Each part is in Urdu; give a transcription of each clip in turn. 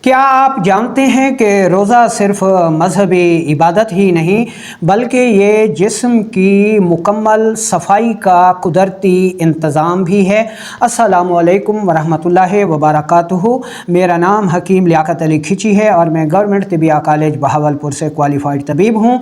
کیا آپ جانتے ہیں کہ روزہ صرف مذہبی عبادت ہی نہیں بلکہ یہ جسم کی مکمل صفائی کا قدرتی انتظام بھی ہے۔ السلام علیکم ورحمۃ اللہ وبرکاتہ۔ میرا نام حکیم لیاقت علی کھچی ہے اور میں گورنمنٹ طبیہ کالج بہاولپور سے کوالیفائڈ طبیب ہوں۔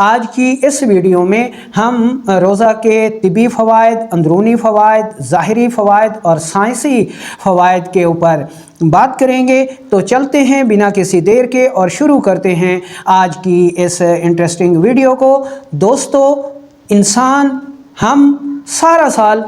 آج کی اس ویڈیو میں ہم روزہ کے طبی فوائد، اندرونی فوائد، ظاہری فوائد اور سائنسی فوائد کے اوپر بات کریں گے۔ تو چلتے ہیں بنا کسی دیر کے اور شروع کرتے ہیں آج کی اس انٹرسٹنگ ویڈیو کو۔ دوستو، ہم سارا سال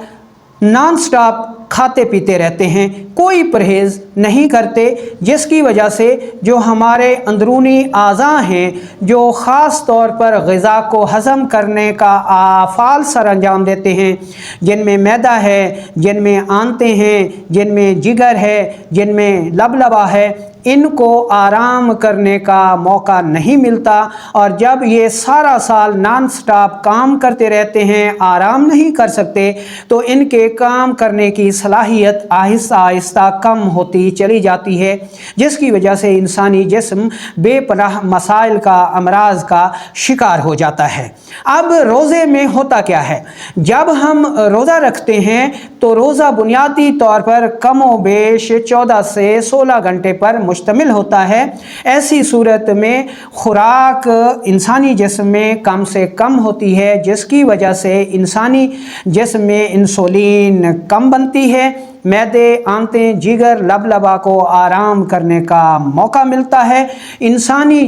نان سٹاپ کھاتے پیتے رہتے ہیں، کوئی پرہیز نہیں کرتے، جس کی وجہ سے جو ہمارے اندرونی اعضاء ہیں، جو خاص طور پر غذا کو ہضم کرنے کا افعال سر انجام دیتے ہیں، جن میں معدہ ہے، جن میں آنتیں ہیں، جن میں جگر ہے، جن میں لبلبا ہے، ان کو آرام کرنے کا موقع نہیں ملتا، اور جب یہ سارا سال نان سٹاپ کام کرتے رہتے ہیں، آرام نہیں کر سکتے، تو ان کے کام کرنے کی صلاحیت آہستہ آہستہ کم ہوتی چلی جاتی ہے، جس کی وجہ سے انسانی جسم بے پناہ مسائل کا، امراض کا شکار ہو جاتا ہے۔ اب روزے میں ہوتا کیا ہے؟ جب ہم روزہ رکھتے ہیں تو روزہ بنیادی طور پر کم و بیش 14 سے 16 گھنٹے پر مشتمل ہوتا ہے۔ ایسی صورت میں خوراک انسانی جسم میں کم سے کم ہوتی ہے، جس کی وجہ سے انسانی جسم میں انسولین کم بنتی ہے، معدے، آنتیں، جگر، لبلبا کو آرام کرنے کا موقع ملتا ہے۔ انسانی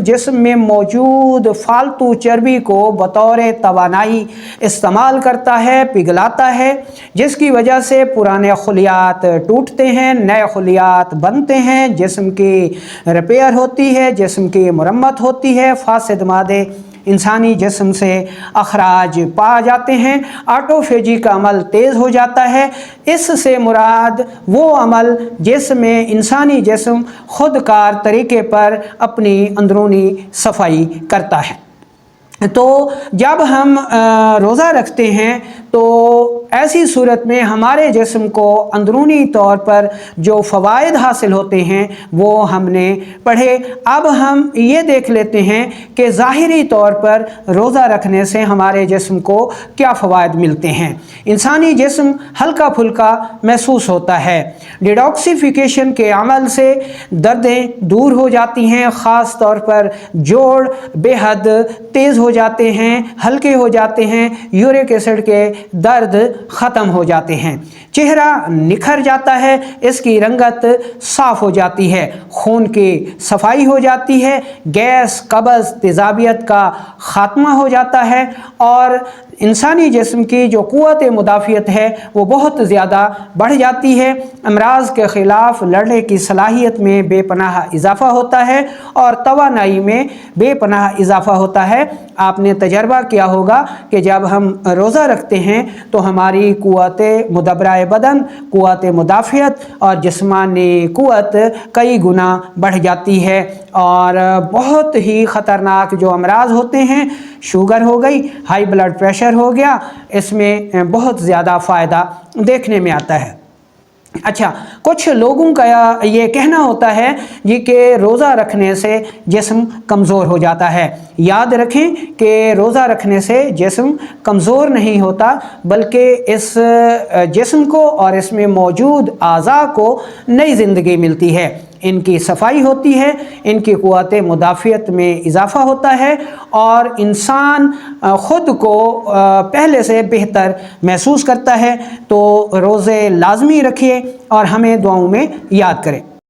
جسم میں موجود فالتو چربی کو بطور توانائی استعمال کرتا ہے، پگھلاتا ہے، جس کی وجہ سے پرانے خلیات ٹوٹتے ہیں، نئے خلیات بنتے ہیں، جسم کی ریپیئر ہوتی ہے، جسم کی مرمت ہوتی ہے، فاسد مادے انسانی جسم سے اخراج پا جاتے ہیں، آٹوفیجی کا عمل تیز ہو جاتا ہے۔ اس سے مراد وہ عمل جس میں انسانی جسم خود کار طریقے پر اپنی اندرونی صفائی کرتا ہے۔ تو جب ہم روزہ رکھتے ہیں تو ایسی صورت میں ہمارے جسم کو اندرونی طور پر جو فوائد حاصل ہوتے ہیں وہ ہم نے پڑھے۔ اب ہم یہ دیکھ لیتے ہیں کہ ظاہری طور پر روزہ رکھنے سے ہمارے جسم کو کیا فوائد ملتے ہیں۔ انسانی جسم ہلکا پھلکا محسوس ہوتا ہے، ڈیٹاکسیفیکیشن کے عمل سے دردیں دور ہو جاتی ہیں، خاص طور پر جوڑ بے حد تیز ہو جاتے ہیں، ہلکے ہو جاتے ہیں، یورک ایسڈ کے درد ختم ہو جاتے ہیں، چہرہ نکھر جاتا ہے، اس کی رنگت صاف ہو جاتی ہے، خون کی صفائی ہو جاتی ہے، گیس، قبض، تیزابیت کا خاتمہ ہو جاتا ہے، اور انسانی جسم کی جو قوت مدافعت ہے وہ بہت زیادہ بڑھ جاتی ہے، امراض کے خلاف لڑنے کی صلاحیت میں بے پناہ اضافہ ہوتا ہے، اور توانائی میں بے پناہ اضافہ ہوتا ہے۔ آپ نے تجربہ کیا ہوگا کہ جب ہم روزہ رکھتے ہیں تو ہماری قوت مدبرہ بدن، قوت مدافعت اور جسمانی قوت کئی گنا بڑھ جاتی ہے، اور بہت ہی خطرناک جو امراض ہوتے ہیں، شوگر ہو گئی، ہائی بلڈ پریشر ہو گیا، اس میں بہت زیادہ فائدہ دیکھنے میں آتا ہے۔ اچھا، کچھ لوگوں کا یہ کہنا ہوتا ہے کہ روزہ رکھنے سے جسم کمزور ہو جاتا ہے۔ یاد رکھیں کہ روزہ رکھنے سے جسم کمزور نہیں ہوتا، بلکہ اس جسم کو اور اس میں موجود اعضاء کو نئی زندگی ملتی ہے، ان کی صفائی ہوتی ہے، ان کی قوت مدافعت میں اضافہ ہوتا ہے، اور انسان خود کو پہلے سے بہتر محسوس کرتا ہے۔ تو روزے لازمی رکھیے اور ہمیں دعاؤں میں یاد کریں۔